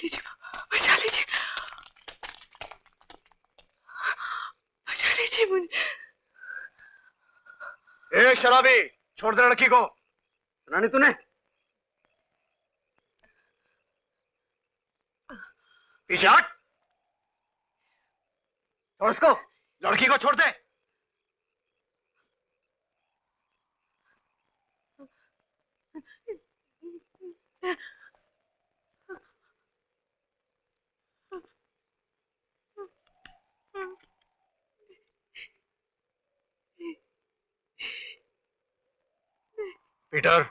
लीजिए, बचा लीजिए, बचा लीजिए मुझे। ए शराबी, छोड़ दे लड़की को। सुना नहीं तूने? पीछे हट। छोड़ उसको, लड़की को छोड़ दे। पीटर,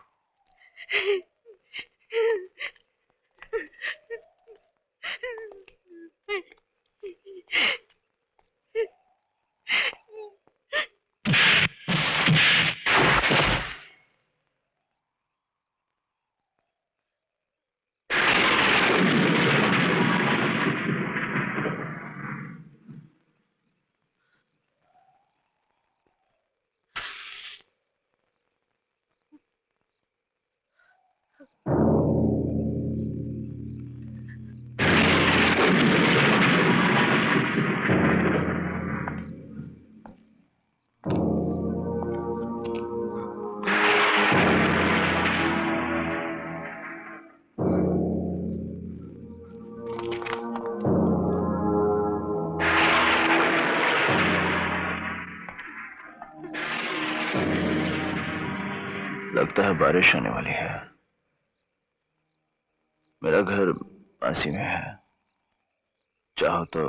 लगता है बारिश आने वाली है। मेरा घर पास ही में है, चाहो तो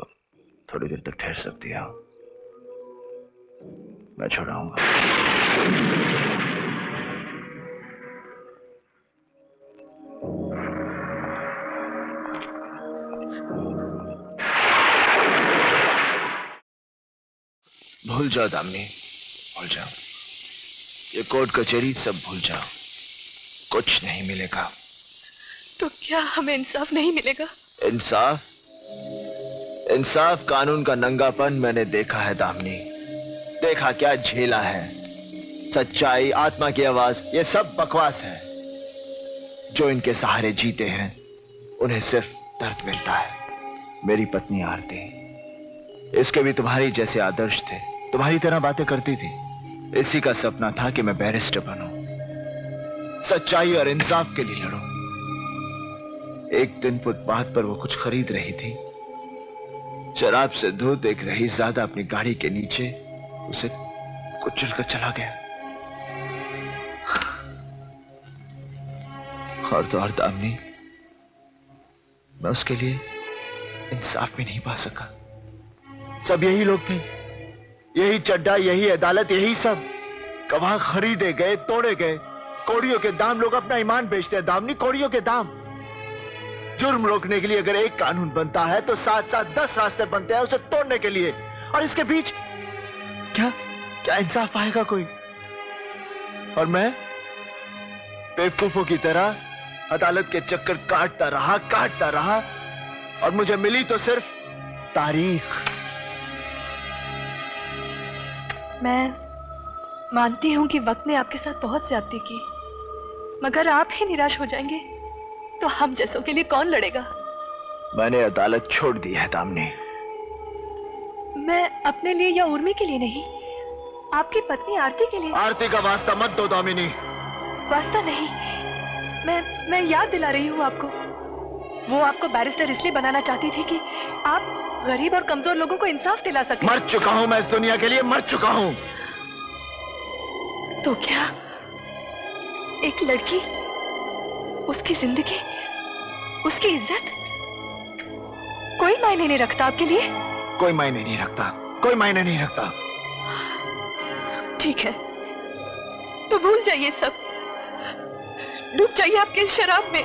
थोड़ी देर तक ठहर सकती हो, मैं छुड़ाऊंगा। भूल जाओ दामिनी, भूल जाओ। ये कोर्ट कचहरी सब भूल जाओ, कुछ नहीं मिलेगा। तो क्या हमें इंसाफ नहीं मिलेगा? इंसाफ? इंसाफ कानून का नंगापन मैंने देखा है दामिनी, देखा क्या झेला है। सच्चाई, आत्मा की आवाज, ये सब बकवास है। जो इनके सहारे जीते हैं उन्हें सिर्फ दर्द मिलता है। मेरी पत्नी आरती, इसके भी तुम्हारी जैसे आदर्श थे, तुम्हारी तरह बातें करती थी। इसी का सपना था कि मैं बैरिस्टर बनूं, सच्चाई और इंसाफ के लिए लड़ूं। एक दिन फुटपाथ पर वो कुछ खरीद रही थी, शराब से धुत एक रईसज़ादा अपनी गाड़ी के नीचे उसे कुचल कर चला गया। और तो और दामिनी, मैं उसके लिए इंसाफ भी नहीं पा सका। सब यही लोग थे, यही चड्डा, यही अदालत, यही सब। गवाह खरीदे गए, तोड़े गए। कौड़ियों के दाम लोग अपना ईमान बेचते हैं दामिनी, कौड़ियों के दाम। जुर्म रोकने के लिए अगर एक कानून बनता है तो साथ साथ 10 रास्ते बनते हैं उसे तोड़ने के लिए। और इसके बीच क्या क्या इंसाफ पाएगा कोई? और मैं बेवकूफों की तरह अदालत के चक्कर काटता रहा और मुझे मिली तो सिर्फ तारीख। मैं मानती हूं कि वक्त ने आपके साथ बहुत ज्यादती की, मगर आप ही निराश हो जाएंगे तो हम जैसों के लिए कौन लड़ेगा? मैंने अदालत छोड़ दी है दामिनी। मैं अपने लिए या उर्मी के लिए नहीं, आपकी पत्नी आरती के लिए। आरती का वास्ता मत दो दामिनी। वास्ता नहीं, मैं याद दिला रही हूँ आपको। वो आपको बैरिस्टर इसलिए बनाना चाहती थी कि आप गरीब और कमजोर लोगों को इंसाफ दिला सके। मर चुका हूं मैं इस दुनिया के लिए, मर चुका हूं। तो क्या एक लड़की, उसकी जिंदगी, उसकी इज्जत कोई मायने नहीं रखता आपके लिए? कोई मायने नहीं रखता, कोई मायने नहीं रखता। ठीक है, तो भूल जाइए सब, डूब जाइए आपके इस शराब में।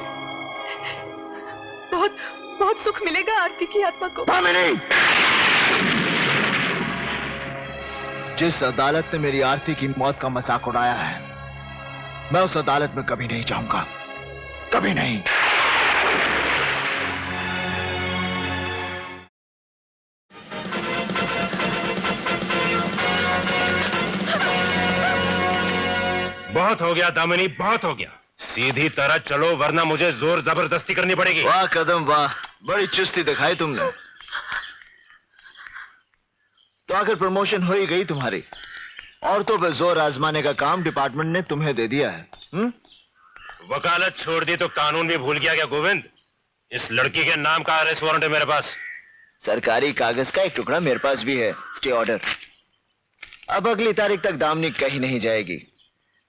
बहुत बहुत सुख मिलेगा आरती की आत्मा को। दामिनी, जिस अदालत ने मेरी आरती की मौत का मजाक उड़ाया है, मैं उस अदालत में कभी नहीं जाऊंगा, कभी नहीं। बहुत हो गया दामिनी, बहुत हो गया। सीधी तरह चलो वरना मुझे जोर जबरदस्ती करनी पड़ेगी। वाह कदम वाह, बड़ी चुस्ती दिखाई तुमने। तो आखिर प्रमोशन हो ही गई तुम्हारी। औरतों पे जोर आजमाने का काम डिपार्टमेंट ने तुम्हें दे दिया है। वकालत छोड़ दी तो कानून भी भूल गया क्या गोविंद? इस लड़की के नाम का अरेस्ट वारंट है मेरे पास। सरकारी कागज का एक टुकड़ा मेरे पास भी है, स्टे ऑर्डर। अब अगली तारीख तक दामिनी कहीं नहीं जाएगी।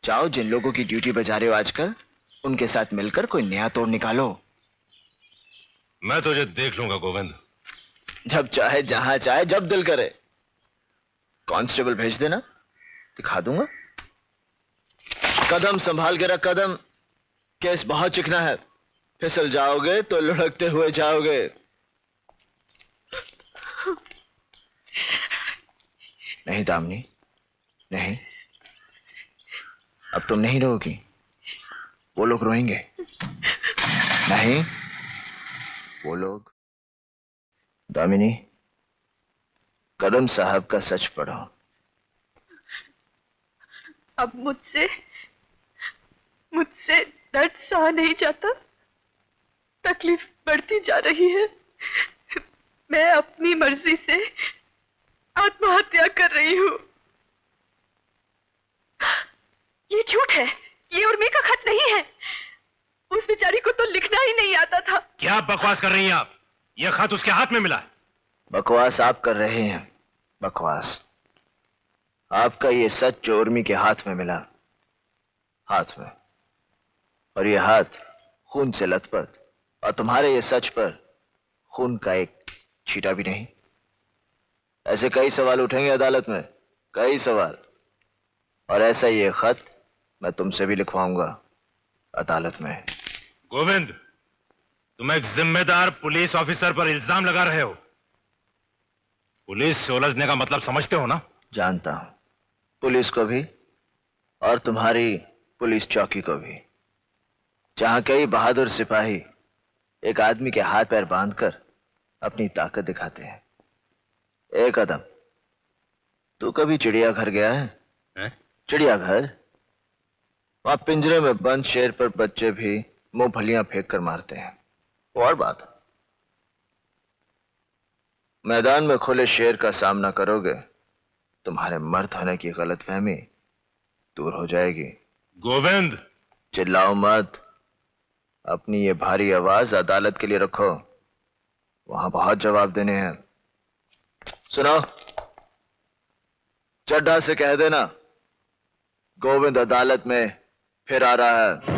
जाओ, जिन लोगों की ड्यूटी बजा रहे हो आजकल, उनके साथ मिलकर कोई नया तोड़ निकालो। मैं तुझे देख लूंगा गोविंद। जब चाहे, जहां चाहे, जब दिल करे। कांस्टेबल भेज देना, दिखा दूंगा। कदम संभाल के रख कदम, केस बहुत चिकना है। फिसल जाओगे तो लुढ़कते हुए जाओगे। नहीं दामिनी, नहीं, अब तुम नहीं रोगी, वो लोग रोएंगे। नहीं, वो लोग। दामिनी, कदम साहब का सच पढ़ो। अब मुझसे दर्द सहा नहीं जाता। तकलीफ बढ़ती जा रही है। मैं अपनी मर्जी से आत्महत्या कर रही हूँ। ये झूठ है, ये उर्मी का खत नहीं है। उस बेचारी को तो लिखना ही नहीं आता था। क्या बकवास कर रही हैं आप? यह खत उसके हाथ में मिला है। बकवास आप कर रहे हैं, बकवास। आपका ये सच जो उर्मी के हाथ में मिला, हाथ में, और ये हाथ खून से लथपथ, और तुम्हारे ये सच पर खून का एक छींटा भी नहीं। ऐसे कई सवाल उठेंगे अदालत में, कई सवाल। और ऐसा ये खत मैं तुमसे भी लिखवाऊंगा अदालत में। गोविंद, तुम एक जिम्मेदार पुलिस ऑफिसर पर इल्जाम लगा रहे हो। पुलिस से उलझने का मतलब समझते हो ना? जानता हूं, पुलिस को भी और तुम्हारी पुलिस चौकी को भी, जहां कई बहादुर सिपाही एक आदमी के हाथ पैर बांधकर अपनी ताकत दिखाते हैं। एक कदम, तू कभी चिड़ियाघर गया है? चिड़ियाघर, वहां पिंजरे में बंद शेर पर बच्चे भी मूंगफलियां फेंक कर मारते हैं। और बात, मैदान में खुले शेर का सामना करोगे, तुम्हारे मर्द होने की गलतफहमी दूर हो जाएगी। गोविंद, चिल्लाओ मत। अपनी ये भारी आवाज अदालत के लिए रखो, वहां बहुत जवाब देने हैं। सुनो, चड्ढा से कह देना गोविंद अदालत में फिर आ रहा है।